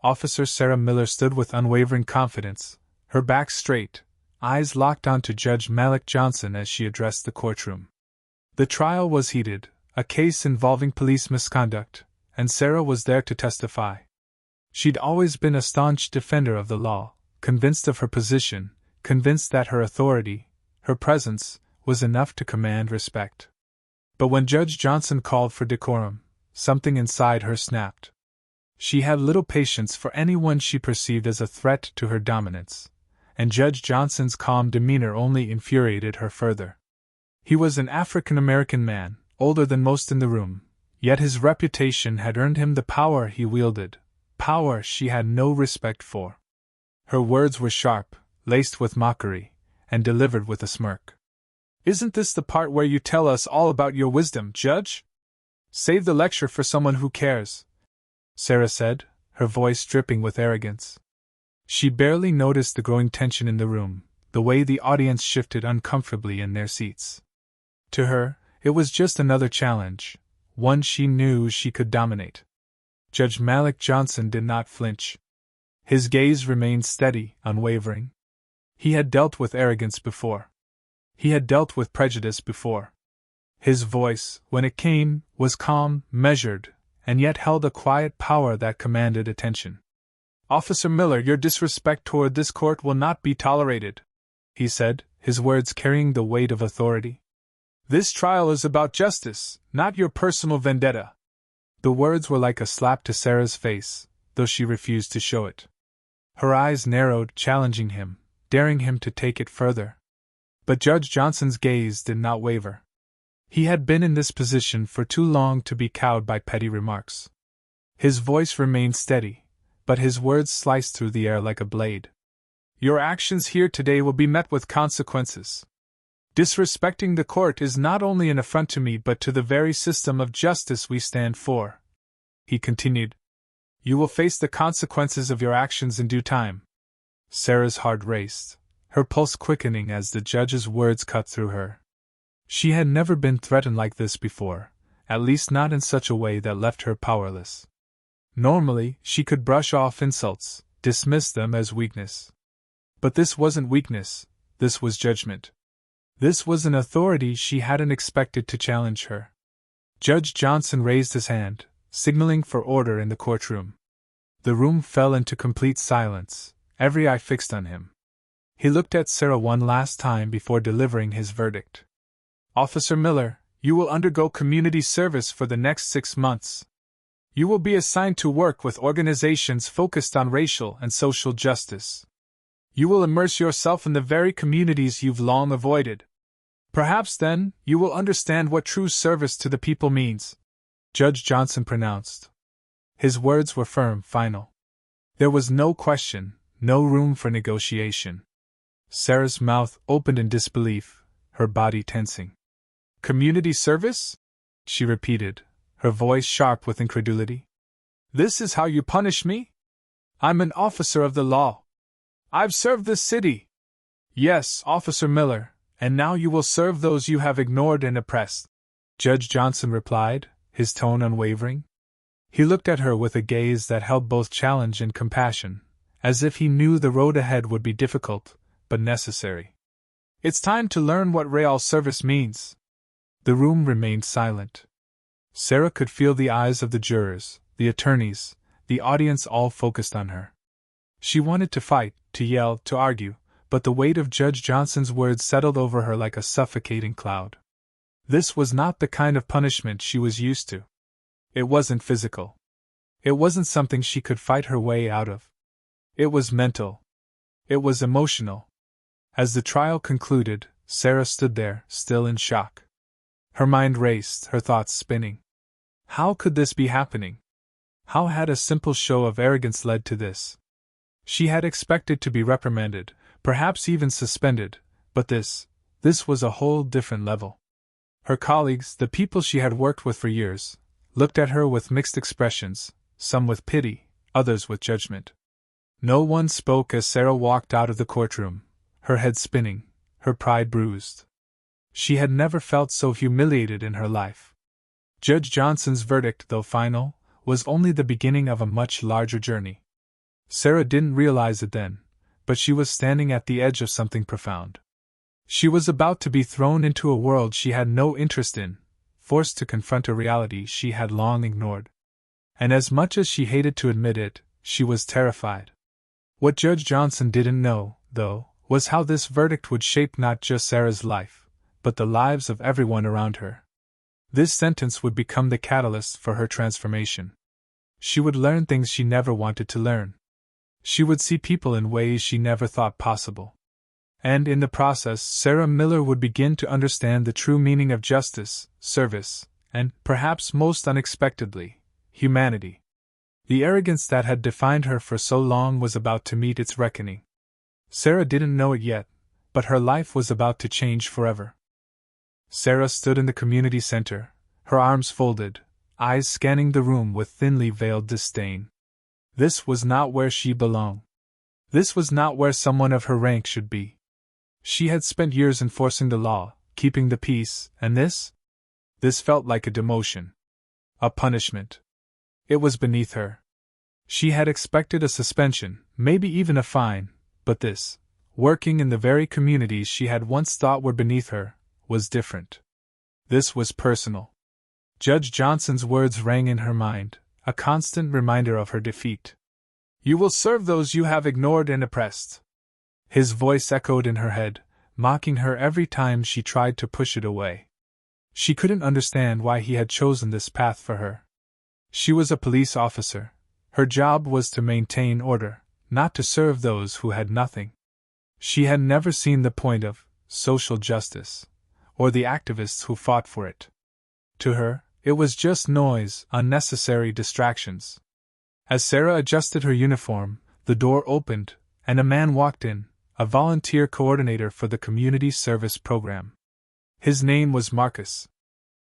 Officer Sarah Miller stood with unwavering confidence, her back straight, eyes locked onto Judge Malik Johnson as she addressed the courtroom. The trial was heated, a case involving police misconduct, and Sarah was there to testify. She'd always been a staunch defender of the law, convinced of her position, convinced that her authority, her presence, was enough to command respect. But when Judge Johnson called for decorum, something inside her snapped. She had little patience for anyone she perceived as a threat to her dominance, and Judge Johnson's calm demeanor only infuriated her further. He was an African-American man, older than most in the room, yet his reputation had earned him the power he wielded, power she had no respect for. Her words were sharp, laced with mockery, and delivered with a smirk. "Isn't this the part where you tell us all about your wisdom, Judge? Save the lecture for someone who cares," Sarah said, her voice dripping with arrogance. She barely noticed the growing tension in the room, the way the audience shifted uncomfortably in their seats. To her, it was just another challenge, one she knew she could dominate. Judge Malik Johnson did not flinch. His gaze remained steady, unwavering. He had dealt with arrogance before. He had dealt with prejudice before. His voice, when it came, was calm, measured, and yet held a quiet power that commanded attention. "Officer Miller, your disrespect toward this court will not be tolerated," he said, his words carrying the weight of authority. "This trial is about justice, not your personal vendetta." The words were like a slap to Sarah's face, though she refused to show it. Her eyes narrowed, challenging him, daring him to take it further. But Judge Johnson's gaze did not waver. He had been in this position for too long to be cowed by petty remarks. His voice remained steady, but his words sliced through the air like a blade. "Your actions here today will be met with consequences. Disrespecting the court is not only an affront to me but to the very system of justice we stand for," he continued. "You will face the consequences of your actions in due time." Sarah's heart raced, her pulse quickening as the judge's words cut through her. She had never been threatened like this before, at least not in such a way that left her powerless. Normally, she could brush off insults, dismiss them as weakness. But this wasn't weakness, this was judgment. This was an authority she hadn't expected to challenge her. Judge Johnson raised his hand, signaling for order in the courtroom. The room fell into complete silence, every eye fixed on him. He looked at Sarah one last time before delivering his verdict. "Officer Miller, you will undergo community service for the next 6 months. You will be assigned to work with organizations focused on racial and social justice. You will immerse yourself in the very communities you've long avoided. Perhaps then, you will understand what true service to the people means," Judge Johnson pronounced. His words were firm, final. There was no question, no room for negotiation. Sarah's mouth opened in disbelief, her body tensing. "Community service?" she repeated, her voice sharp with incredulity. "This is how you punish me? I'm an officer of the law. I've served this city." "Yes, Officer Miller, and now you will serve those you have ignored and oppressed," Judge Johnson replied, his tone unwavering. He looked at her with a gaze that held both challenge and compassion, as if he knew the road ahead would be difficult, but necessary. "It's time to learn what real service means." The room remained silent. Sarah could feel the eyes of the jurors, the attorneys, the audience all focused on her. She wanted to fight, to yell, to argue, but the weight of Judge Johnson's words settled over her like a suffocating cloud. This was not the kind of punishment she was used to. It wasn't physical. It wasn't something she could fight her way out of. It was mental. It was emotional. As the trial concluded, Sarah stood there, still in shock. Her mind raced, her thoughts spinning. How could this be happening? How had a simple show of arrogance led to this? She had expected to be reprimanded, perhaps even suspended, but this was a whole different level. Her colleagues, the people she had worked with for years, looked at her with mixed expressions, some with pity, others with judgment. No one spoke as Sarah walked out of the courtroom, her head spinning, her pride bruised. She had never felt so humiliated in her life. Judge Johnson's verdict, though final, was only the beginning of a much larger journey. Sarah didn't realize it then, but she was standing at the edge of something profound. She was about to be thrown into a world she had no interest in, forced to confront a reality she had long ignored. And as much as she hated to admit it, she was terrified. What Judge Johnson didn't know, though, was how this verdict would shape not just Sarah's life, but the lives of everyone around her. This sentence would become the catalyst for her transformation. She would learn things she never wanted to learn. She would see people in ways she never thought possible. And in the process, Sarah Miller would begin to understand the true meaning of justice, service, and, perhaps most unexpectedly, humanity. The arrogance that had defined her for so long was about to meet its reckoning. Sarah didn't know it yet, but her life was about to change forever. Sarah stood in the community center, her arms folded, eyes scanning the room with thinly veiled disdain. This was not where she belonged. This was not where someone of her rank should be. She had spent years enforcing the law, keeping the peace, and this? This felt like a demotion. A punishment. It was beneath her. She had expected a suspension, maybe even a fine, but this, working in the very communities she had once thought were beneath her, was different. This was personal. Judge Johnson's words rang in her mind, a constant reminder of her defeat. "You will serve those you have ignored and oppressed." His voice echoed in her head, mocking her every time she tried to push it away. She couldn't understand why he had chosen this path for her. She was a police officer. Her job was to maintain order, not to serve those who had nothing. She had never seen the point of social justice, or the activists who fought for it. To her, it was just noise, unnecessary distractions. As Sarah adjusted her uniform, the door opened, and a man walked in, a volunteer coordinator for the community service program. His name was Marcus.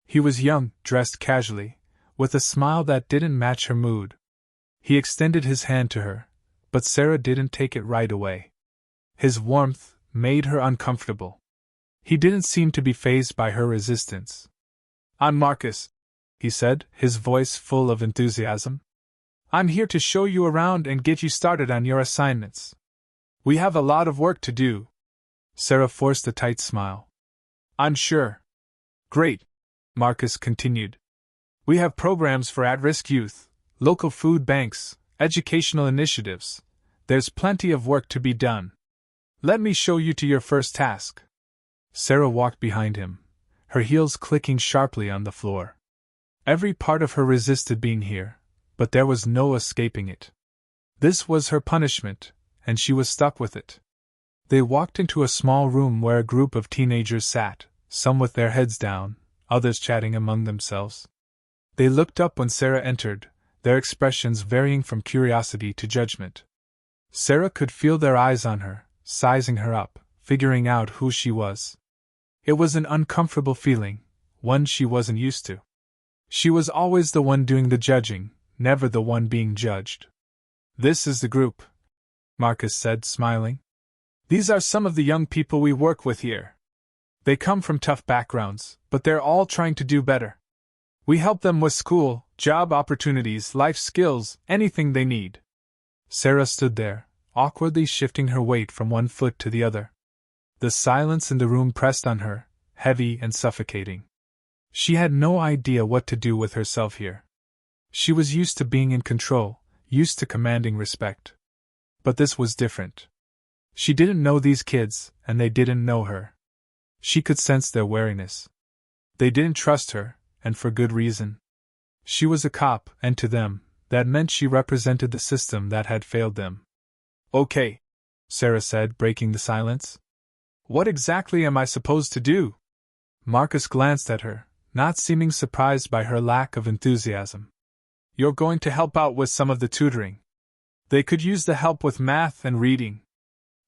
He was young, dressed casually, with a smile that didn't match her mood. He extended his hand to her, but Sarah didn't take it right away. His warmth made her uncomfortable. He didn't seem to be fazed by her resistance. "I'm Marcus," he said, his voice full of enthusiasm. "I'm here to show you around and get you started on your assignments. We have a lot of work to do." Sarah forced a tight smile. "I'm sure." "Great," Marcus continued. "We have programs for at-risk youth, local food banks, educational initiatives. There's plenty of work to be done. Let me show you to your first task." Sarah walked behind him, her heels clicking sharply on the floor. Every part of her resisted being here, but there was no escaping it. This was her punishment, and she was stuck with it. They walked into a small room where a group of teenagers sat, some with their heads down, others chatting among themselves. They looked up when Sarah entered, their expressions varying from curiosity to judgment. Sarah could feel their eyes on her, sizing her up, figuring out who she was. It was an uncomfortable feeling, one she wasn't used to. She was always the one doing the judging, never the one being judged. "This is the group," Marcus said, smiling. "These are some of the young people we work with here. They come from tough backgrounds, but they're all trying to do better. We help them with school, job opportunities, life skills, anything they need." Sarah stood there, awkwardly shifting her weight from one foot to the other. The silence in the room pressed on her, heavy and suffocating. She had no idea what to do with herself here. She was used to being in control, used to commanding respect. But this was different. She didn't know these kids, and they didn't know her. She could sense their wariness. They didn't trust her, and for good reason. She was a cop, and to them, that meant she represented the system that had failed them. "Okay," Sarah said, breaking the silence. "What exactly am I supposed to do?" Marcus glanced at her, not seeming surprised by her lack of enthusiasm. "You're going to help out with some of the tutoring. They could use the help with math and reading.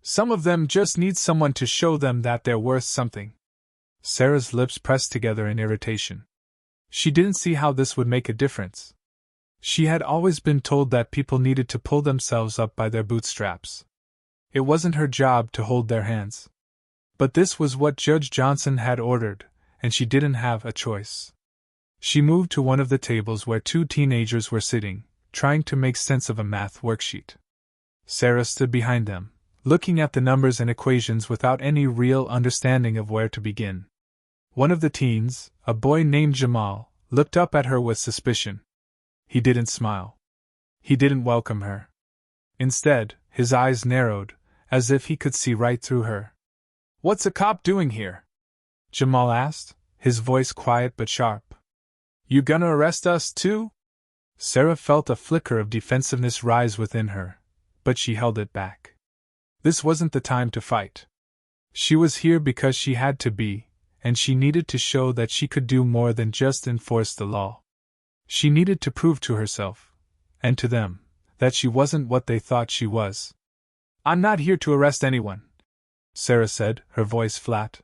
Some of them just need someone to show them that they're worth something." Sarah's lips pressed together in irritation. She didn't see how this would make a difference. She had always been told that people needed to pull themselves up by their bootstraps. It wasn't her job to hold their hands. But this was what Judge Johnson had ordered, and she didn't have a choice. She moved to one of the tables where two teenagers were sitting, trying to make sense of a math worksheet. Sarah stood behind them, looking at the numbers and equations without any real understanding of where to begin. One of the teens, a boy named Jamal, looked up at her with suspicion. He didn't smile. He didn't welcome her. Instead, his eyes narrowed, as if he could see right through her. "What's a cop doing here?" Jamal asked, his voice quiet but sharp. "You gonna arrest us too?" Sarah felt a flicker of defensiveness rise within her, but she held it back. This wasn't the time to fight. She was here because she had to be, and she needed to show that she could do more than just enforce the law. She needed to prove to herself, and to them, that she wasn't what they thought she was. "I'm not here to arrest anyone," Sarah said, her voice flat.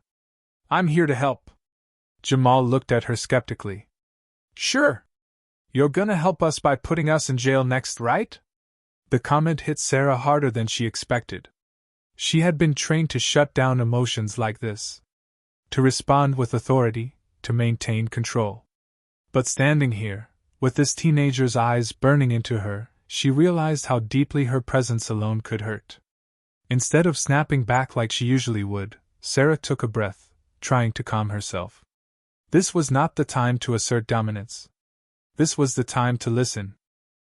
"I'm here to help." Jamal looked at her skeptically. "Sure. You're gonna help us by putting us in jail next, right?" The comment hit Sarah harder than she expected. She had been trained to shut down emotions like this, to respond with authority, to maintain control. But standing here, with this teenager's eyes burning into her, she realized how deeply her presence alone could hurt. Instead of snapping back like she usually would, Sarah took a breath, trying to calm herself. This was not the time to assert dominance. This was the time to listen.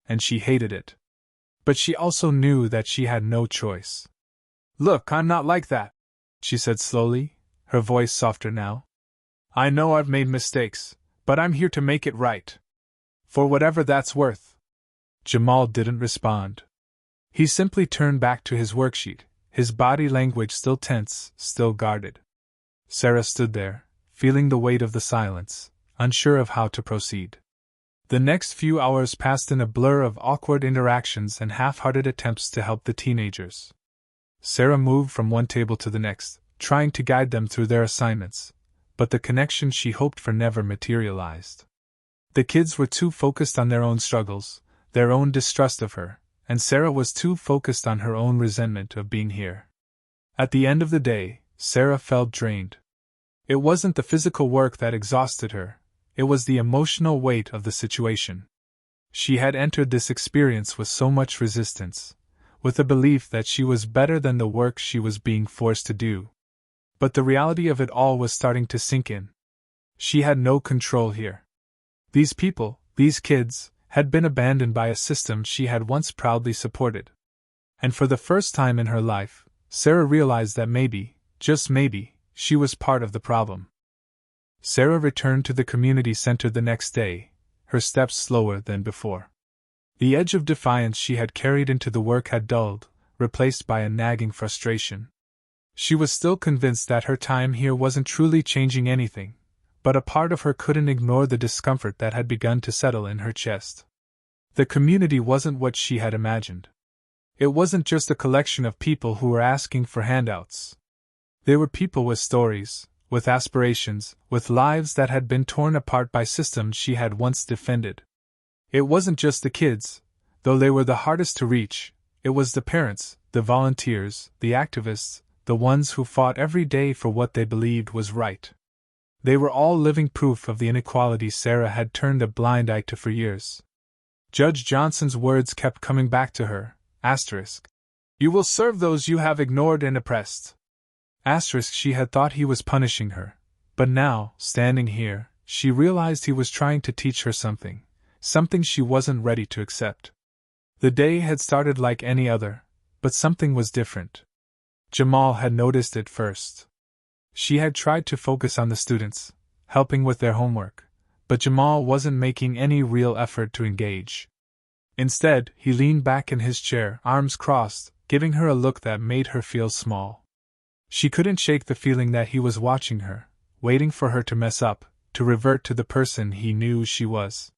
And she hated it. But she also knew that she had no choice. "Look, I'm not like that," she said slowly, her voice softer now. "I know I've made mistakes, but I'm here to make it right. For whatever that's worth." Jamal didn't respond. He simply turned back to his worksheet, his body language still tense, still guarded. Sarah stood there, feeling the weight of the silence, unsure of how to proceed. The next few hours passed in a blur of awkward interactions and half-hearted attempts to help the teenagers. Sarah moved from one table to the next, trying to guide them through their assignments, but the connection she hoped for never materialized. The kids were too focused on their own struggles, their own distrust of her, and Sarah was too focused on her own resentment of being here. At the end of the day, Sarah felt drained. It wasn't the physical work that exhausted her, it was the emotional weight of the situation. She had entered this experience with so much resistance, with a belief that she was better than the work she was being forced to do. But the reality of it all was starting to sink in. She had no control here. These people, these kids, had been abandoned by a system she had once proudly supported. And for the first time in her life, Sarah realized that maybe, just maybe, she was part of the problem. Sarah returned to the community center the next day, her steps slower than before. The edge of defiance she had carried into the work had dulled, replaced by a nagging frustration. She was still convinced that her time here wasn't truly changing anything, but a part of her couldn't ignore the discomfort that had begun to settle in her chest. The community wasn't what she had imagined. It wasn't just a collection of people who were asking for handouts. They were people with stories, with aspirations, with lives that had been torn apart by systems she had once defended. It wasn't just the kids, though they were the hardest to reach, it was the parents, the volunteers, the activists, the ones who fought every day for what they believed was right. They were all living proof of the inequality Sarah had turned a blind eye to for years. Judge Johnson's words kept coming back to her, asterisk. "You will serve those you have ignored and oppressed." Asterisk, she had thought he was punishing her, but now, standing here, she realized he was trying to teach her something she wasn't ready to accept. The day had started like any other, but something was different. Jamal had noticed it first. She had tried to focus on the students, helping with their homework, but Jamal wasn't making any real effort to engage. Instead, he leaned back in his chair, arms crossed, giving her a look that made her feel small. She couldn't shake the feeling that he was watching her, waiting for her to mess up, to revert to the person he knew she was.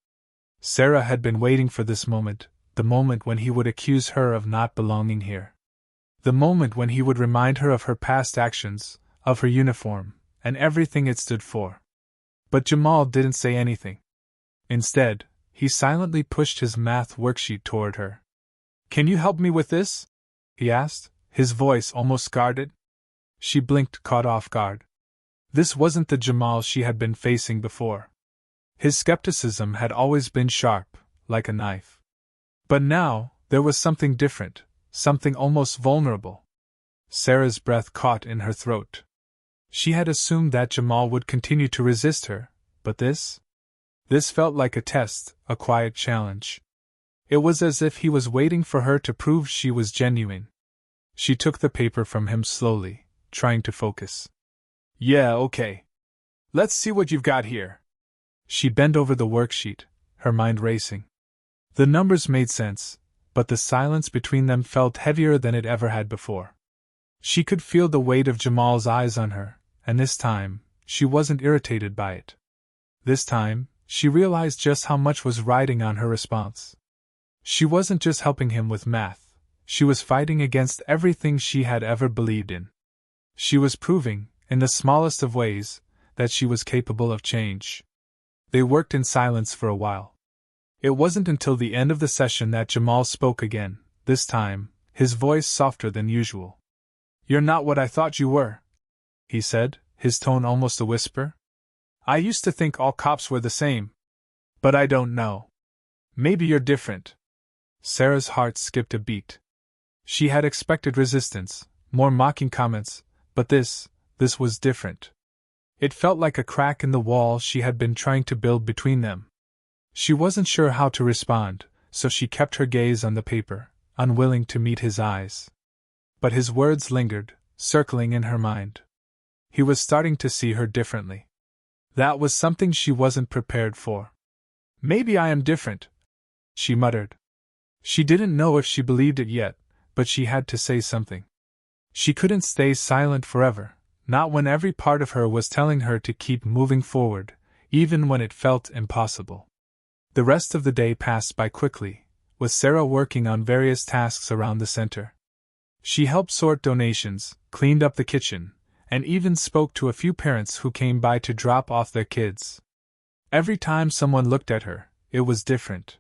Sarah had been waiting for this moment, the moment when he would accuse her of not belonging here. The moment when he would remind her of her past actions, of her uniform, and everything it stood for. But Jamal didn't say anything. Instead, he silently pushed his math worksheet toward her. "Can you help me with this?" he asked, his voice almost guarded. She blinked, caught off guard. This wasn't the Jamal she had been facing before. His skepticism had always been sharp, like a knife. But now, there was something different, something almost vulnerable. Sarah's breath caught in her throat. She had assumed that Jamal would continue to resist her, but this felt like a test, a quiet challenge. It was as if he was waiting for her to prove she was genuine. She took the paper from him slowly, trying to focus. Yeah, okay. Let's see what you've got here. She bent over the worksheet, her mind racing. The numbers made sense, but the silence between them felt heavier than it ever had before. She could feel the weight of Jamal's eyes on her, and this time, she wasn't irritated by it. This time, she realized just how much was riding on her response. She wasn't just helping him with math, she was fighting against everything she had ever believed in. She was proving, in the smallest of ways, that she was capable of change. They worked in silence for a while. It wasn't until the end of the session that Jamal spoke again, this time, his voice softer than usual. You're not what I thought you were, he said, his tone almost a whisper. I used to think all cops were the same. But I don't know. Maybe you're different. Sarah's heart skipped a beat. She had expected resistance, more mocking comments, but this was different. It felt like a crack in the wall she had been trying to build between them. She wasn't sure how to respond, so she kept her gaze on the paper, unwilling to meet his eyes. But his words lingered, circling in her mind. He was starting to see her differently. That was something she wasn't prepared for. Maybe I am different, she muttered. She didn't know if she believed it yet, but she had to say something. She couldn't stay silent forever, not when every part of her was telling her to keep moving forward, even when it felt impossible. The rest of the day passed by quickly, with Sarah working on various tasks around the center. She helped sort donations, cleaned up the kitchen, and even spoke to a few parents who came by to drop off their kids. Every time someone looked at her, it was different.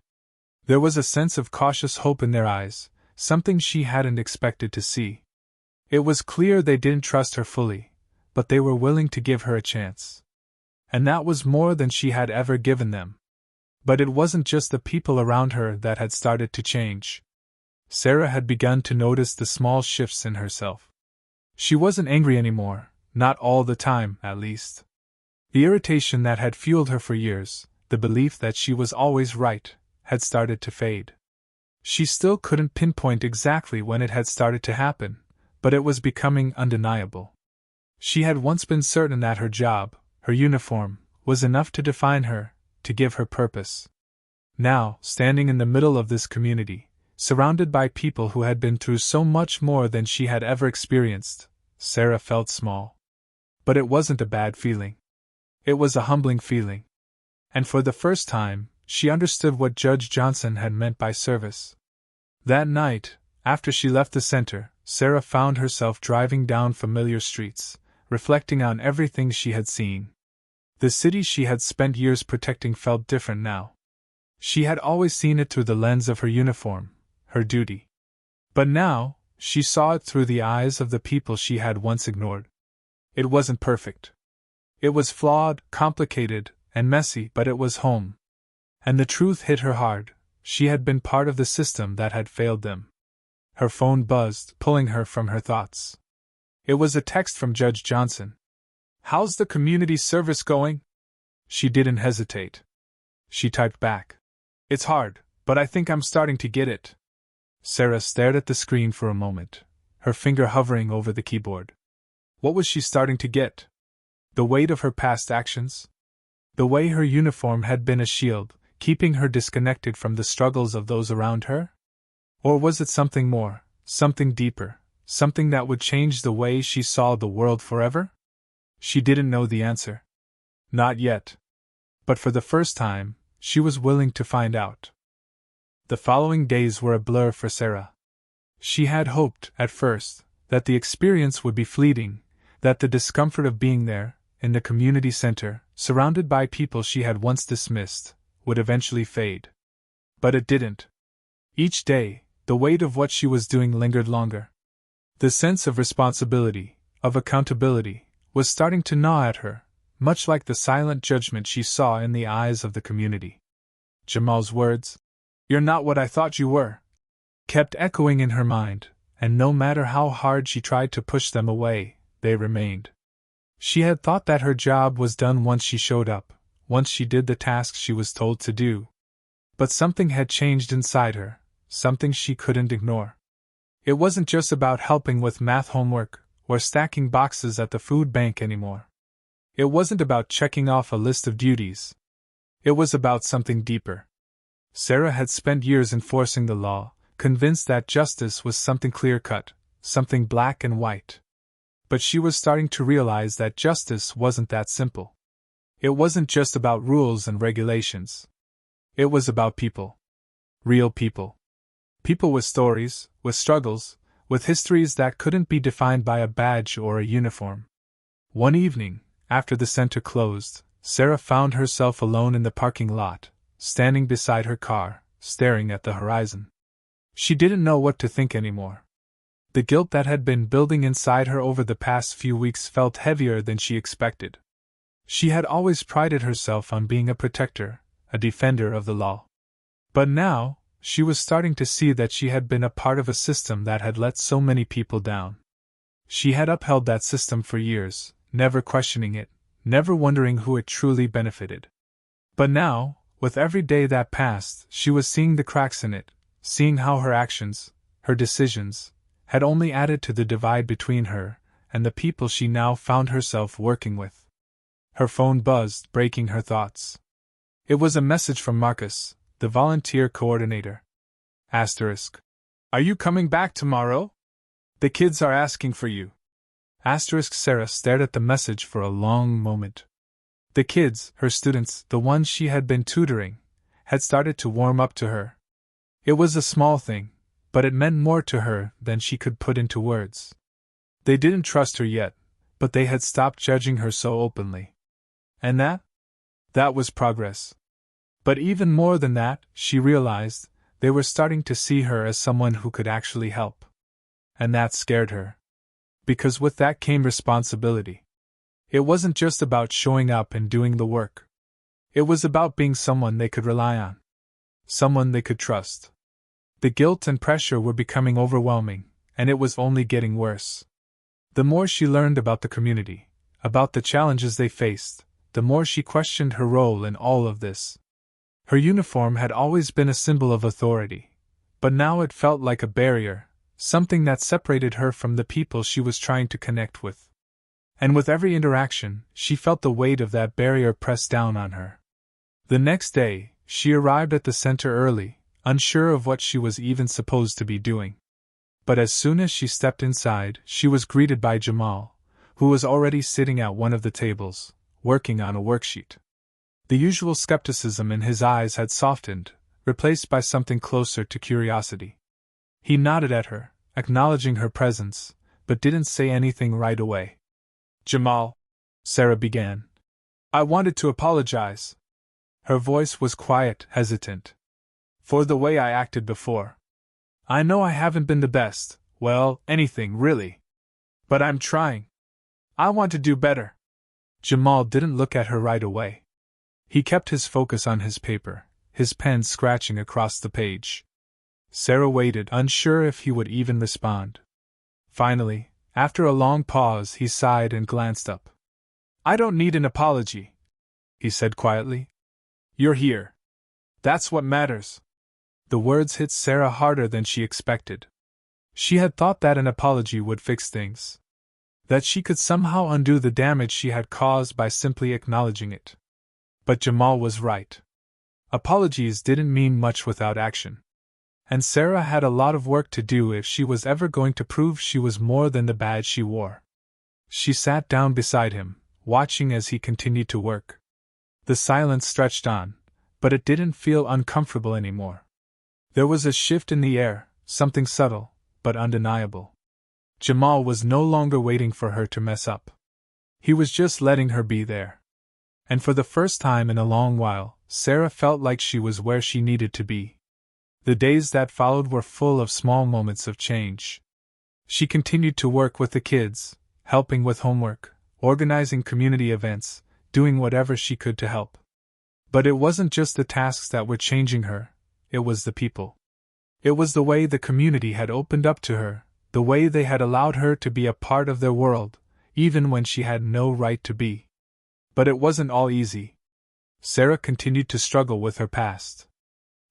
There was a sense of cautious hope in their eyes, something she hadn't expected to see. It was clear they didn't trust her fully, but they were willing to give her a chance. And that was more than she had ever given them. But it wasn't just the people around her that had started to change. Sarah had begun to notice the small shifts in herself. She wasn't angry anymore, not all the time, at least. The irritation that had fueled her for years, the belief that she was always right, had started to fade. She still couldn't pinpoint exactly when it had started to happen, but it was becoming undeniable. She had once been certain that her job, her uniform, was enough to define her, to give her purpose. Now, standing in the middle of this community, surrounded by people who had been through so much more than she had ever experienced, Sarah felt small. But it wasn't a bad feeling. It was a humbling feeling. And for the first time, she understood what Judge Johnson had meant by service. That night, after she left the center, Sarah found herself driving down familiar streets, reflecting on everything she had seen. The city she had spent years protecting felt different now. She had always seen it through the lens of her uniform, her duty. But now, she saw it through the eyes of the people she had once ignored. It wasn't perfect. It was flawed, complicated, and messy, but it was home. And the truth hit her hard. She had been part of the system that had failed them. Her phone buzzed, pulling her from her thoughts. It was a text from Judge Johnson. "How's the community service going?" She didn't hesitate. She typed back. "It's hard, but I think I'm starting to get it." Sarah stared at the screen for a moment, her finger hovering over the keyboard. What was she starting to get? The weight of her past actions? The way her uniform had been a shield, keeping her disconnected from the struggles of those around her? Or was it something more, something deeper, something that would change the way she saw the world forever? She didn't know the answer. Not yet. But for the first time, she was willing to find out. The following days were a blur for Sarah. She had hoped, at first, that the experience would be fleeting, that the discomfort of being there, in the community center, surrounded by people she had once dismissed, would eventually fade. But it didn't. Each day, the weight of what she was doing lingered longer. The sense of responsibility, of accountability, was starting to gnaw at her, much like the silent judgment she saw in the eyes of the community. Jamal's words, "You're not what I thought you were," kept echoing in her mind, and no matter how hard she tried to push them away, they remained. She had thought that her job was done once she showed up, once she did the task she was told to do. But something had changed inside her, something she couldn't ignore. It wasn't just about helping with math homework, or stacking boxes at the food bank anymore. It wasn't about checking off a list of duties. It was about something deeper. Sarah had spent years enforcing the law, convinced that justice was something clear-cut, something black and white. But she was starting to realize that justice wasn't that simple. It wasn't just about rules and regulations. It was about people. Real people. People with stories, with struggles, with histories that couldn't be defined by a badge or a uniform. One evening, after the center closed, Sarah found herself alone in the parking lot, standing beside her car, staring at the horizon. She didn't know what to think anymore. The guilt that had been building inside her over the past few weeks felt heavier than she expected. She had always prided herself on being a protector, a defender of the law. But now, she was starting to see that she had been a part of a system that had let so many people down. She had upheld that system for years, never questioning it, never wondering who it truly benefited. But now, with every day that passed, she was seeing the cracks in it, seeing how her actions, her decisions, had only added to the divide between her and the people she now found herself working with. Her phone buzzed, breaking her thoughts. It was a message from Marcus, the volunteer coordinator. Asterisk. Are you coming back tomorrow? The kids are asking for you. Asterisk. Sarah stared at the message for a long moment. The kids, her students, the ones she had been tutoring, had started to warm up to her. It was a small thing, but it meant more to her than she could put into words. They didn't trust her yet, but they had stopped judging her so openly. And that was progress. But even more than that, she realized, they were starting to see her as someone who could actually help. And that scared her. Because with that came responsibility. It wasn't just about showing up and doing the work. It was about being someone they could rely on. Someone they could trust. The guilt and pressure were becoming overwhelming, and it was only getting worse. The more she learned about the community, about the challenges they faced, the more she questioned her role in all of this. Her uniform had always been a symbol of authority, but now it felt like a barrier, something that separated her from the people she was trying to connect with. And with every interaction, she felt the weight of that barrier press down on her. The next day, she arrived at the center early, unsure of what she was even supposed to be doing. But as soon as she stepped inside, she was greeted by Jamal, who was already sitting at one of the tables, working on a worksheet. The usual skepticism in his eyes had softened, replaced by something closer to curiosity. He nodded at her, acknowledging her presence, but didn't say anything right away. Jamal, Sarah began. I wanted to apologize. Her voice was quiet, hesitant. For the way I acted before. I know I haven't been the best, well, anything really. But I'm trying. I want to do better. Jamal didn't look at her right away. He kept his focus on his paper, his pen scratching across the page. Sarah waited, unsure if he would even respond. Finally, after a long pause, he sighed and glanced up. I don't need an apology, he said quietly. You're here. That's what matters. The words hit Sarah harder than she expected. She had thought that an apology would fix things. That she could somehow undo the damage she had caused by simply acknowledging it. But Jamal was right. Apologies didn't mean much without action. And Sarah had a lot of work to do if she was ever going to prove she was more than the badge she wore. She sat down beside him, watching as he continued to work. The silence stretched on, but it didn't feel uncomfortable anymore. There was a shift in the air, something subtle, but undeniable. Jamal was no longer waiting for her to mess up. He was just letting her be there. And for the first time in a long while, Sarah felt like she was where she needed to be. The days that followed were full of small moments of change. She continued to work with the kids, helping with homework, organizing community events, doing whatever she could to help. But it wasn't just the tasks that were changing her, it was the people. It was the way the community had opened up to her, the way they had allowed her to be a part of their world, even when she had no right to be. But it wasn't all easy. Sarah continued to struggle with her past.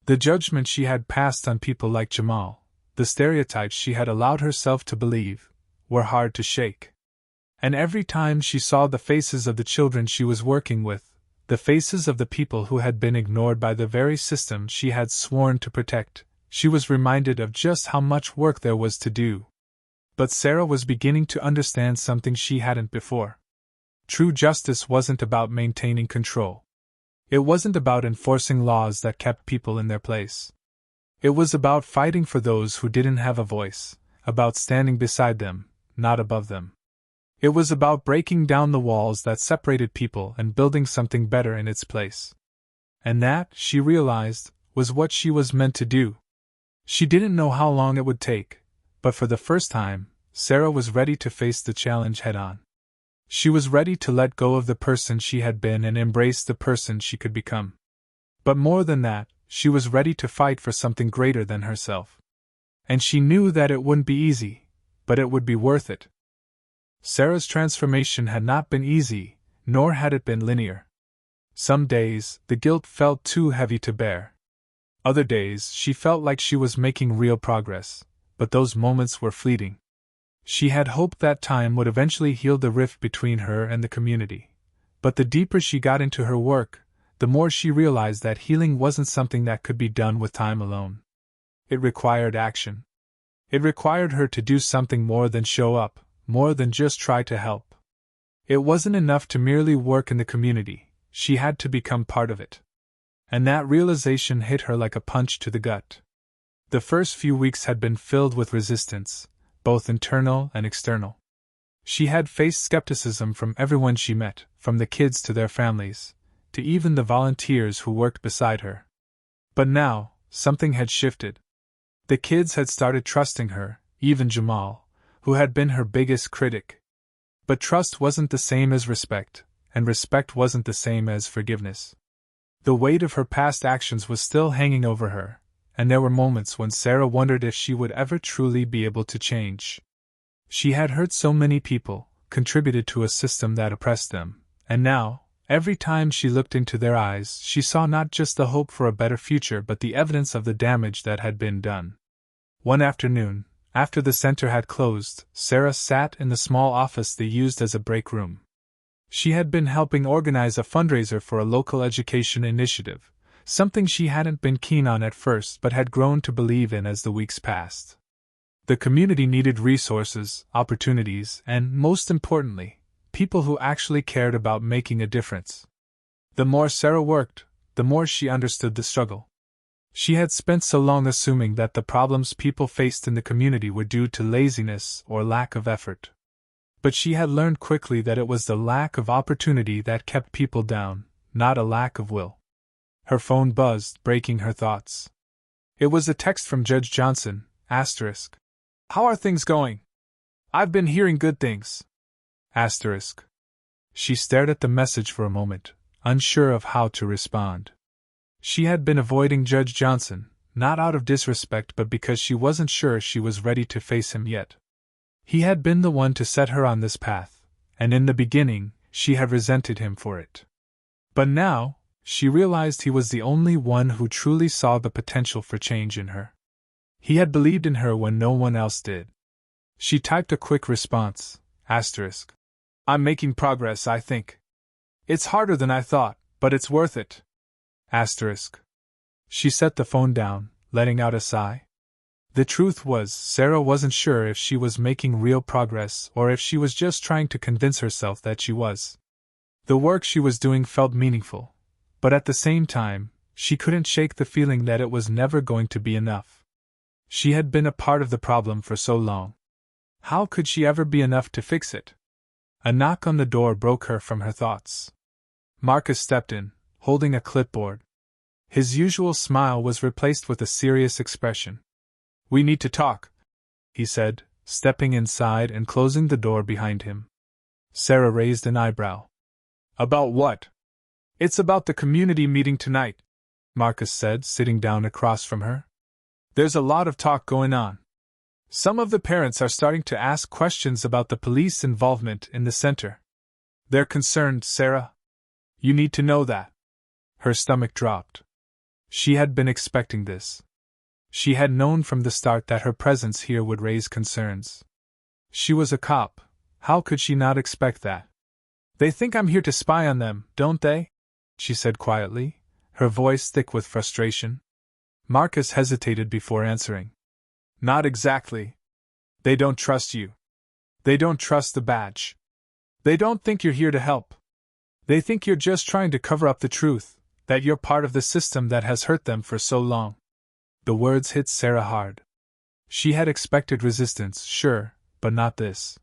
The judgment she had passed on people like Jamal, the stereotypes she had allowed herself to believe, were hard to shake. And every time she saw the faces of the children she was working with, the faces of the people who had been ignored by the very system she had sworn to protect, she was reminded of just how much work there was to do. But Sarah was beginning to understand something she hadn't before. True justice wasn't about maintaining control. It wasn't about enforcing laws that kept people in their place. It was about fighting for those who didn't have a voice, about standing beside them, not above them. It was about breaking down the walls that separated people and building something better in its place. And that, she realized, was what she was meant to do. She didn't know how long it would take, but for the first time, Sarah was ready to face the challenge head-on. She was ready to let go of the person she had been and embrace the person she could become. But more than that, she was ready to fight for something greater than herself. And she knew that it wouldn't be easy, but it would be worth it. Sarah's transformation had not been easy, nor had it been linear. Some days, the guilt felt too heavy to bear. Other days, she felt like she was making real progress, but those moments were fleeting. She had hoped that time would eventually heal the rift between her and the community. But the deeper she got into her work, the more she realized that healing wasn't something that could be done with time alone. It required action. It required her to do something more than show up, more than just try to help. It wasn't enough to merely work in the community, she had to become part of it. And that realization hit her like a punch to the gut. The first few weeks had been filled with resistance, both internal and external. She had faced skepticism from everyone she met, from the kids to their families, to even the volunteers who worked beside her. But now, something had shifted. The kids had started trusting her, even Jamal, who had been her biggest critic. But trust wasn't the same as respect, and respect wasn't the same as forgiveness. The weight of her past actions was still hanging over her, and there were moments when Sarah wondered if she would ever truly be able to change. She had hurt so many people, contributed to a system that oppressed them, and now, every time she looked into their eyes, she saw not just the hope for a better future but the evidence of the damage that had been done. One afternoon, after the center had closed, Sarah sat in the small office they used as a break room. She had been helping organize a fundraiser for a local education initiative, something she hadn't been keen on at first but had grown to believe in as the weeks passed. The community needed resources, opportunities, and, most importantly, people who actually cared about making a difference. The more Sarah worked, the more she understood the struggle. She had spent so long assuming that the problems people faced in the community were due to laziness or lack of effort. But she had learned quickly that it was the lack of opportunity that kept people down, not a lack of will. Her phone buzzed, breaking her thoughts. It was a text from Judge Johnson, asterisk. "How are things going? I've been hearing good things." Asterisk. She stared at the message for a moment, unsure of how to respond. She had been avoiding Judge Johnson, not out of disrespect but because she wasn't sure she was ready to face him yet. He had been the one to set her on this path, and in the beginning, she had resented him for it. But now, she realized he was the only one who truly saw the potential for change in her. He had believed in her when no one else did. She typed a quick response, asterisk. "I'm making progress, I think. It's harder than I thought, but it's worth it." Asterisk. She set the phone down, letting out a sigh. The truth was, Sarah wasn't sure if she was making real progress or if she was just trying to convince herself that she was. The work she was doing felt meaningful, but at the same time, she couldn't shake the feeling that it was never going to be enough. She had been a part of the problem for so long. How could she ever be enough to fix it? A knock on the door broke her from her thoughts. Marcus stepped in, holding a clipboard. His usual smile was replaced with a serious expression. "We need to talk," he said, stepping inside and closing the door behind him. Sarah raised an eyebrow. "About what?" "It's about the community meeting tonight," Marcus said, sitting down across from her. There's a lot of talk going on. Some of the parents are starting to ask questions about the police involvement in the center. They're concerned, Sarah. You need to know that. Her stomach dropped. She had been expecting this. She had known from the start that her presence here would raise concerns. She was a cop. How could she not expect that? They think I'm here to spy on them, don't they? She said quietly, her voice thick with frustration. Marcus hesitated before answering. Not exactly. They don't trust you. They don't trust the badge. They don't think you're here to help. They think you're just trying to cover up the truth, that you're part of the system that has hurt them for so long. The words hit Sarah hard. She had expected resistance, sure, but not this.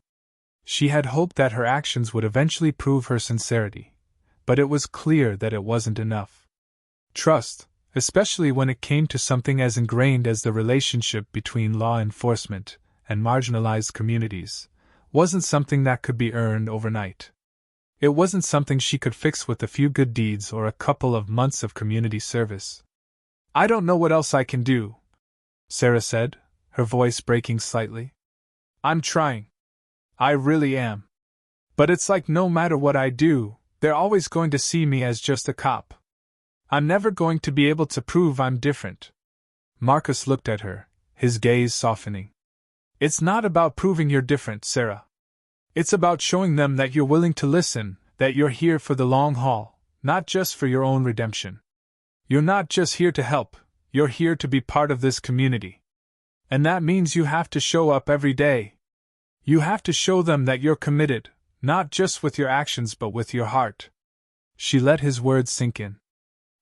She had hoped that her actions would eventually prove her sincerity, but it was clear that it wasn't enough. Trust, especially when it came to something as ingrained as the relationship between law enforcement and marginalized communities, wasn't something that could be earned overnight. It wasn't something she could fix with a few good deeds or a couple of months of community service. I don't know what else I can do, Sarah said, her voice breaking slightly. I'm trying. I really am. But it's like no matter what I do, they're always going to see me as just a cop. I'm never going to be able to prove I'm different. Marcus looked at her, his gaze softening. It's not about proving you're different, Sarah. It's about showing them that you're willing to listen, that you're here for the long haul, not just for your own redemption. You're not just here to help, you're here to be part of this community. And that means you have to show up every day. You have to show them that you're committed, not just with your actions but with your heart. She let his words sink in.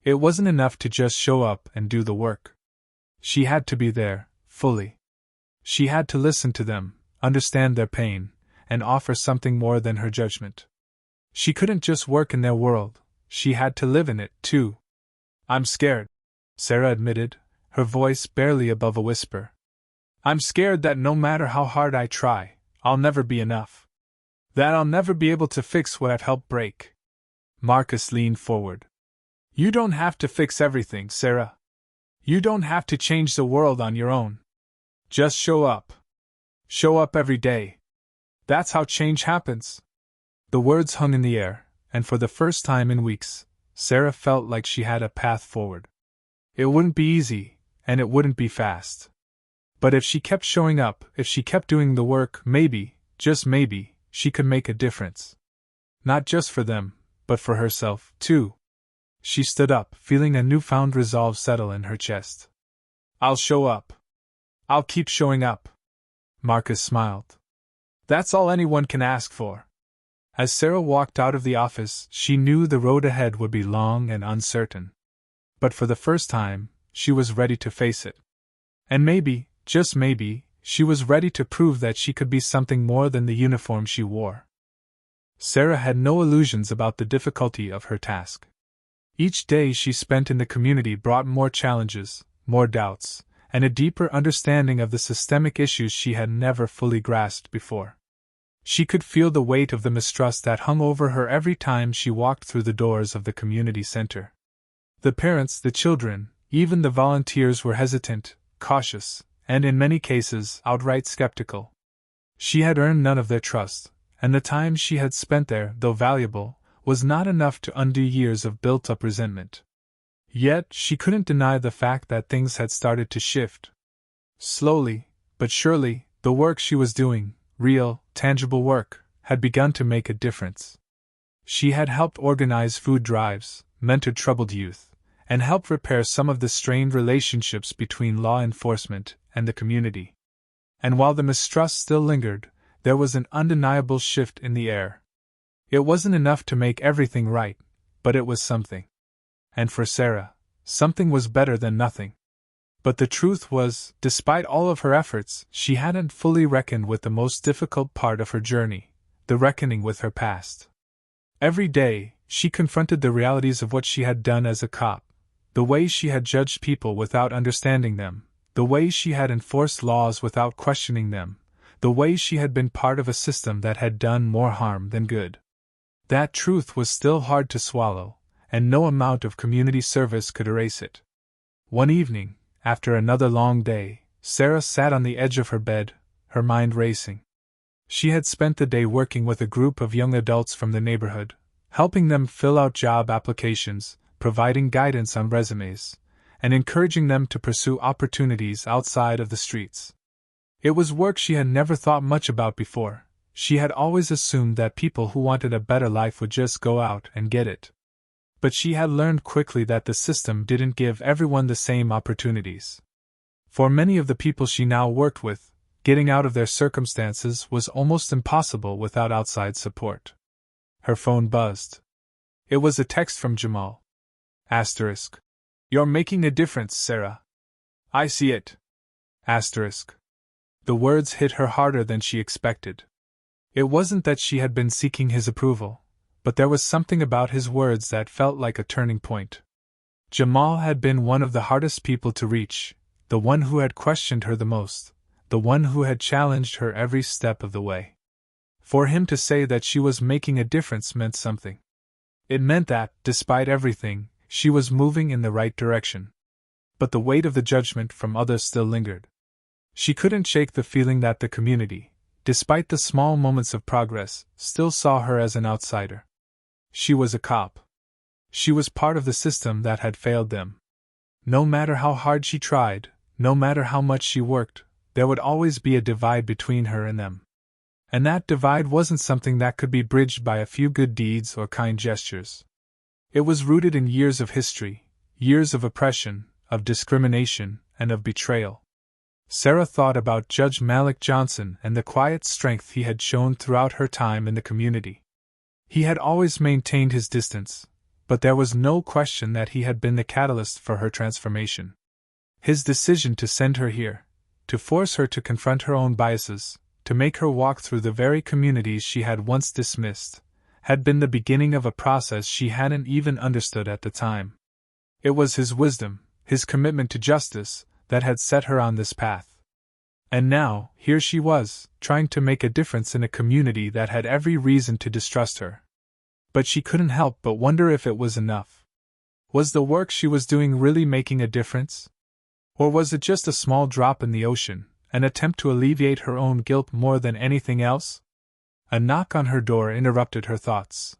It wasn't enough to just show up and do the work. She had to be there, fully. She had to listen to them, understand their pain, and offer something more than her judgment. She couldn't just work in their world, she had to live in it, too. I'm scared, Sarah admitted, her voice barely above a whisper. I'm scared that no matter how hard I try, I'll never be enough. That I'll never be able to fix what I've helped break. Marcus leaned forward. You don't have to fix everything, Sarah. You don't have to change the world on your own. Just show up. Show up every day. That's how change happens. The words hung in the air, and for the first time in weeks, Sarah felt like she had a path forward. It wouldn't be easy, and it wouldn't be fast. But if she kept showing up, if she kept doing the work, maybe, just maybe, she could make a difference. Not just for them, but for herself, too. She stood up, feeling a newfound resolve settle in her chest. I'll show up. I'll keep showing up. Marcus smiled. That's all anyone can ask for. As Sarah walked out of the office, she knew the road ahead would be long and uncertain. But for the first time, she was ready to face it. And maybe, just maybe, she was ready to prove that she could be something more than the uniform she wore. Sarah had no illusions about the difficulty of her task. Each day she spent in the community brought more challenges, more doubts, and a deeper understanding of the systemic issues she had never fully grasped before. She could feel the weight of the mistrust that hung over her every time she walked through the doors of the community center. The parents, the children, even the volunteers were hesitant, cautious, and in many cases, outright skeptical. She had earned none of their trust, and the time she had spent there, though valuable, was not enough to undo years of built-up resentment. Yet, she couldn't deny the fact that things had started to shift. Slowly, but surely, the work she was doing, real, tangible work, had begun to make a difference. She had helped organize food drives, mentored troubled youth, and helped repair some of the strained relationships between law enforcement and the community. And while the mistrust still lingered, there was an undeniable shift in the air. It wasn't enough to make everything right, but it was something. And for Sarah, something was better than nothing. But the truth was, despite all of her efforts, she hadn't fully reckoned with the most difficult part of her journey, the reckoning with her past. Every day, she confronted the realities of what she had done as a cop, the way she had judged people without understanding them, the way she had enforced laws without questioning them, the way she had been part of a system that had done more harm than good. That truth was still hard to swallow, and no amount of community service could erase it. One evening, after another long day, Sarah sat on the edge of her bed, her mind racing. She had spent the day working with a group of young adults from the neighborhood, helping them fill out job applications, providing guidance on resumes, and encouraging them to pursue opportunities outside of the streets. It was work she had never thought much about before. She had always assumed that people who wanted a better life would just go out and get it. But she had learned quickly that the system didn't give everyone the same opportunities. For many of the people she now worked with, getting out of their circumstances was almost impossible without outside support. Her phone buzzed. It was a text from Jamal. Asterisk. You're making a difference, Sarah. I see it. Asterisk. The words hit her harder than she expected. It wasn't that she had been seeking his approval, but there was something about his words that felt like a turning point. Jamal had been one of the hardest people to reach, the one who had questioned her the most, the one who had challenged her every step of the way. For him to say that she was making a difference meant something. It meant that, despite everything, she was moving in the right direction. But the weight of the judgment from others still lingered. She couldn't shake the feeling that the community, despite the small moments of progress, still saw her as an outsider. She was a cop. She was part of the system that had failed them. No matter how hard she tried, no matter how much she worked, there would always be a divide between her and them. And that divide wasn't something that could be bridged by a few good deeds or kind gestures. It was rooted in years of history, years of oppression, of discrimination, and of betrayal. Sarah thought about Judge Malik Johnson and the quiet strength he had shown throughout her time in the community. He had always maintained his distance, but there was no question that he had been the catalyst for her transformation. His decision to send her here, to force her to confront her own biases, to make her walk through the very communities she had once dismissed, had been the beginning of a process she hadn't even understood at the time. It was his wisdom, his commitment to justice, that had set her on this path. And now, here she was, trying to make a difference in a community that had every reason to distrust her. But she couldn't help but wonder if it was enough. Was the work she was doing really making a difference? Or was it just a small drop in the ocean, an attempt to alleviate her own guilt more than anything else? A knock on her door interrupted her thoughts.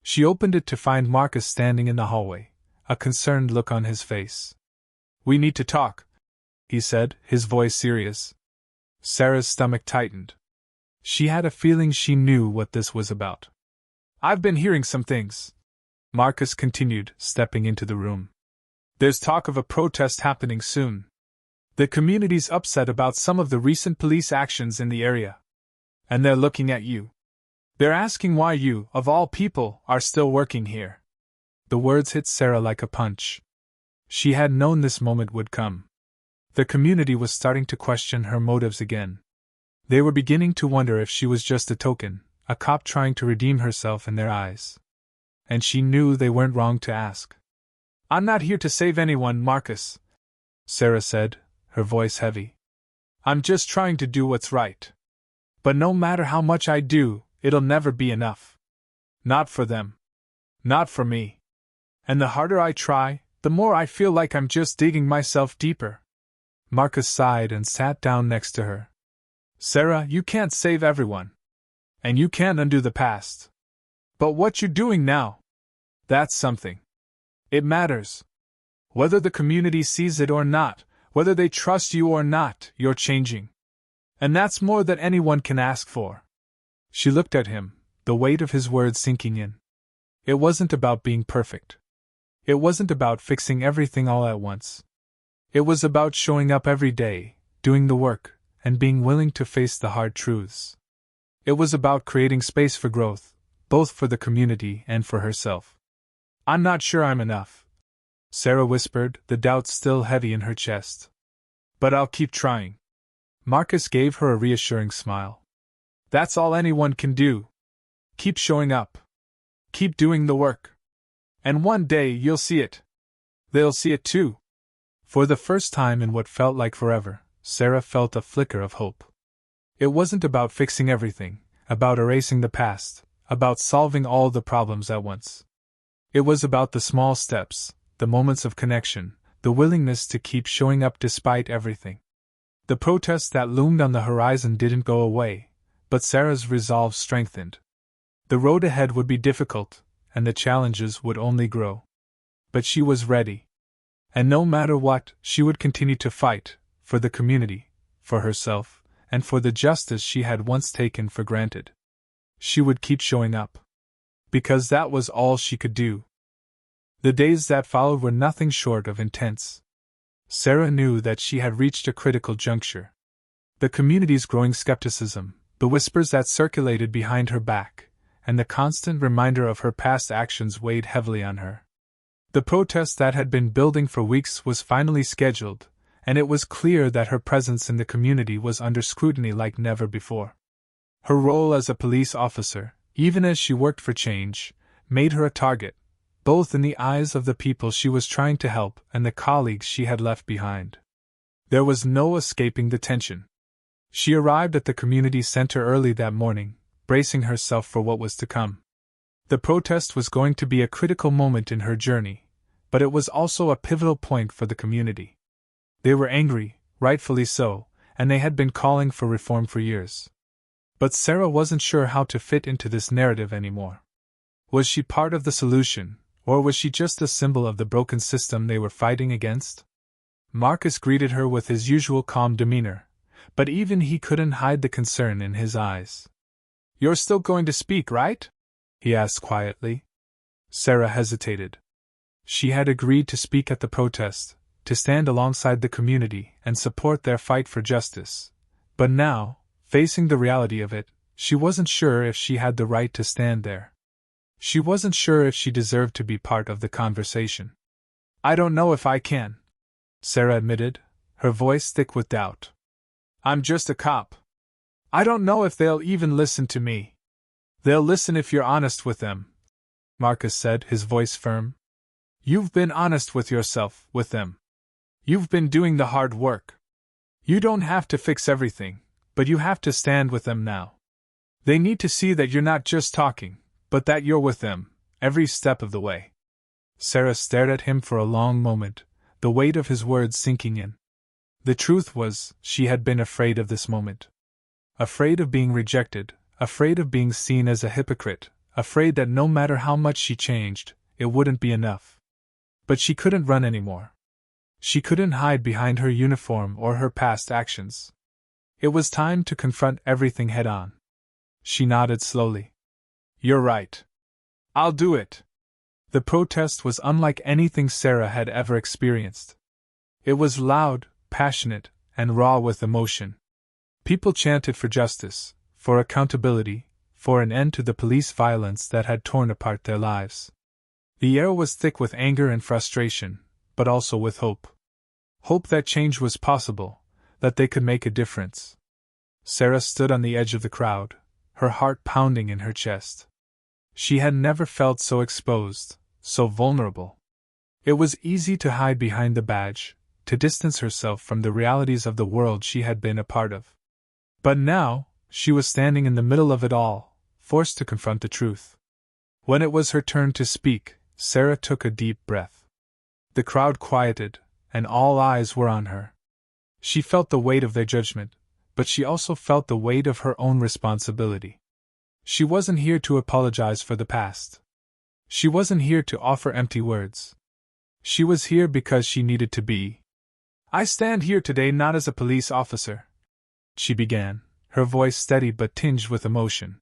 She opened it to find Marcus standing in the hallway, a concerned look on his face. "We need to talk," he said, his voice serious. Sarah's stomach tightened. She had a feeling she knew what this was about. "I've been hearing some things," Marcus continued, stepping into the room. "There's talk of a protest happening soon. The community's upset about some of the recent police actions in the area. And they're looking at you. They're asking why you, of all people, are still working here." The words hit Sarah like a punch. She had known this moment would come. The community was starting to question her motives again. They were beginning to wonder if she was just a token, a cop trying to redeem herself in their eyes. And she knew they weren't wrong to ask. "I'm not here to save anyone, Marcus," Sarah said, her voice heavy. "I'm just trying to do what's right. But no matter how much I do, it'll never be enough. Not for them. Not for me. And the harder I try, the more I feel like I'm just digging myself deeper." Marcus sighed and sat down next to her. "Sarah, you can't save everyone. And you can't undo the past. But what you're doing now, that's something. It matters. Whether the community sees it or not, whether they trust you or not, you're changing. And that's more than anyone can ask for." She looked at him, the weight of his words sinking in. It wasn't about being perfect. It wasn't about fixing everything all at once. It was about showing up every day, doing the work, and being willing to face the hard truths. It was about creating space for growth, both for the community and for herself. "I'm not sure I'm enough," Sarah whispered, the doubt still heavy in her chest. "But I'll keep trying." Marcus gave her a reassuring smile. "That's all anyone can do. Keep showing up. Keep doing the work. And one day you'll see it. They'll see it too." For the first time in what felt like forever, Sarah felt a flicker of hope. It wasn't about fixing everything, about erasing the past, about solving all the problems at once. It was about the small steps, the moments of connection, the willingness to keep showing up despite everything. The protest that loomed on the horizon didn't go away, but Sarah's resolve strengthened. The road ahead would be difficult, and the challenges would only grow. But she was ready. And no matter what, she would continue to fight, for the community, for herself, and for the justice she had once taken for granted. She would keep showing up. Because that was all she could do. The days that followed were nothing short of intense. Sarah knew that she had reached a critical juncture. The community's growing skepticism, the whispers that circulated behind her back, and the constant reminder of her past actions weighed heavily on her. The protest that had been building for weeks was finally scheduled, and it was clear that her presence in the community was under scrutiny like never before. Her role as a police officer, even as she worked for change, made her a target, both in the eyes of the people she was trying to help and the colleagues she had left behind. There was no escaping the tension. She arrived at the community center early that morning, bracing herself for what was to come. The protest was going to be a critical moment in her journey, but it was also a pivotal point for the community. They were angry, rightfully so, and they had been calling for reform for years. But Sarah wasn't sure how to fit into this narrative anymore. Was she part of the solution, or was she just a symbol of the broken system they were fighting against? Marcus greeted her with his usual calm demeanor, but even he couldn't hide the concern in his eyes. "You're still going to speak, right?" he asked quietly. Sarah hesitated. She had agreed to speak at the protest, to stand alongside the community and support their fight for justice. But now, facing the reality of it, she wasn't sure if she had the right to stand there. She wasn't sure if she deserved to be part of the conversation. "I don't know if I can," Sarah admitted, her voice thick with doubt. "I'm just a cop. I don't know if they'll even listen to me." "They'll listen if you're honest with them," Marcus said, his voice firm. "You've been honest with yourself, with them. You've been doing the hard work. You don't have to fix everything, but you have to stand with them now. They need to see that you're not just talking, but that you're with them, every step of the way." Sarah stared at him for a long moment, the weight of his words sinking in. The truth was, she had been afraid of this moment. Afraid of being rejected, afraid of being seen as a hypocrite, afraid that no matter how much she changed, it wouldn't be enough. But she couldn't run anymore. She couldn't hide behind her uniform or her past actions. It was time to confront everything head-on. She nodded slowly. "You're right. I'll do it." The protest was unlike anything Sarah had ever experienced. It was loud, passionate, and raw with emotion. People chanted for justice, for accountability, for an end to the police violence that had torn apart their lives. The air was thick with anger and frustration, but also with hope. Hope that change was possible, that they could make a difference. Sarah stood on the edge of the crowd, her heart pounding in her chest. She had never felt so exposed, so vulnerable. It was easy to hide behind the badge, to distance herself from the realities of the world she had been a part of. But now, she was standing in the middle of it all, forced to confront the truth. When it was her turn to speak, Sarah took a deep breath. The crowd quieted, and all eyes were on her. She felt the weight of their judgment, but she also felt the weight of her own responsibility. She wasn't here to apologize for the past. She wasn't here to offer empty words. She was here because she needed to be. "I stand here today not as a police officer," she began, her voice steady but tinged with emotion.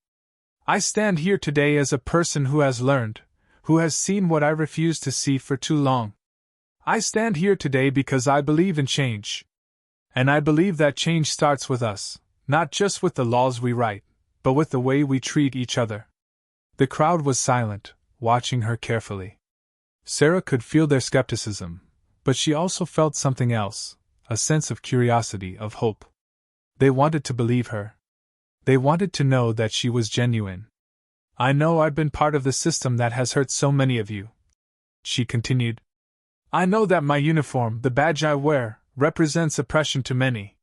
"I stand here today as a person who has learned, who has seen what I refused to see for too long. I stand here today because I believe in change. And I believe that change starts with us, not just with the laws we write, but with the way we treat each other." The crowd was silent, watching her carefully. Sarah could feel their skepticism, but she also felt something else, a sense of curiosity, of hope. They wanted to believe her. They wanted to know that she was genuine. "I know I've been part of the system that has hurt so many of you," she continued. "I know that my uniform, the badge I wear, represents oppression to many.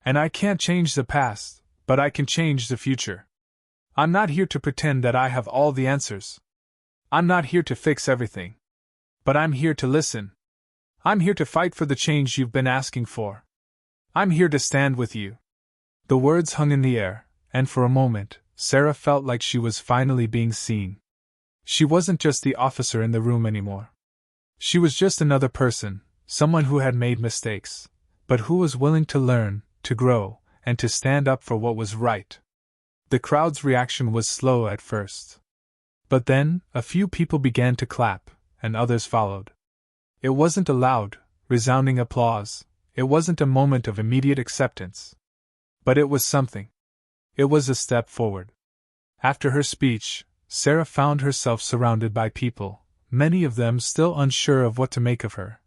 And I can't change the past, but I can change the future. I'm not here to pretend that I have all the answers. I'm not here to fix everything. But I'm here to listen. I'm here to fight for the change you've been asking for. I'm here to stand with you." The words hung in the air, and for a moment, Sarah felt like she was finally being seen. She wasn't just the officer in the room anymore. She was just another person, someone who had made mistakes, but who was willing to learn, to grow, and to stand up for what was right. The crowd's reaction was slow at first. But then, a few people began to clap, and others followed. It wasn't a loud, resounding applause. It wasn't a moment of immediate acceptance. But it was something. It was a step forward. After her speech, Sarah found herself surrounded by people, many of them still unsure of what to make of her,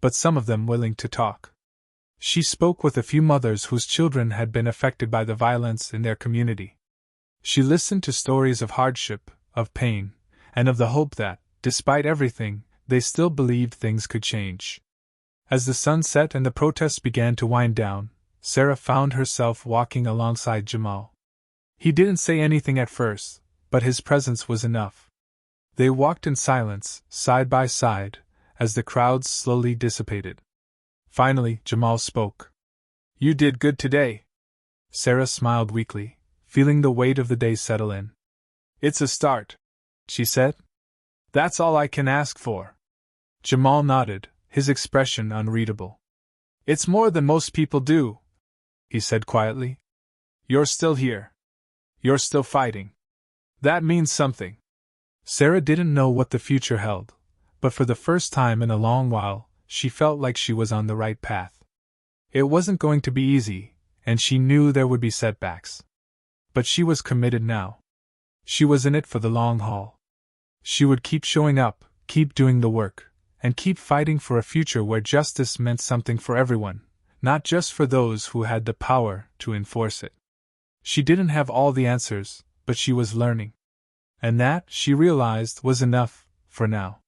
but some of them willing to talk. She spoke with a few mothers whose children had been affected by the violence in their community. She listened to stories of hardship, of pain, and of the hope that, despite everything, they still believed things could change. As the sun set and the protests began to wind down, Sarah found herself walking alongside Jamal. He didn't say anything at first, but his presence was enough. They walked in silence, side by side, as the crowds slowly dissipated. Finally, Jamal spoke. "You did good today." Sarah smiled weakly, feeling the weight of the day settle in. "It's a start," she said. "That's all I can ask for." Jamal nodded, his expression unreadable. "It's more than most people do," he said quietly. "You're still here. You're still fighting. That means something." Sarah didn't know what the future held, but for the first time in a long while, she felt like she was on the right path. It wasn't going to be easy, and she knew there would be setbacks. But she was committed now. She was in it for the long haul. She would keep showing up, keep doing the work, and keep fighting for a future where justice meant something for everyone, not just for those who had the power to enforce it. She didn't have all the answers, but she was learning. And that, she realized, was enough, for now.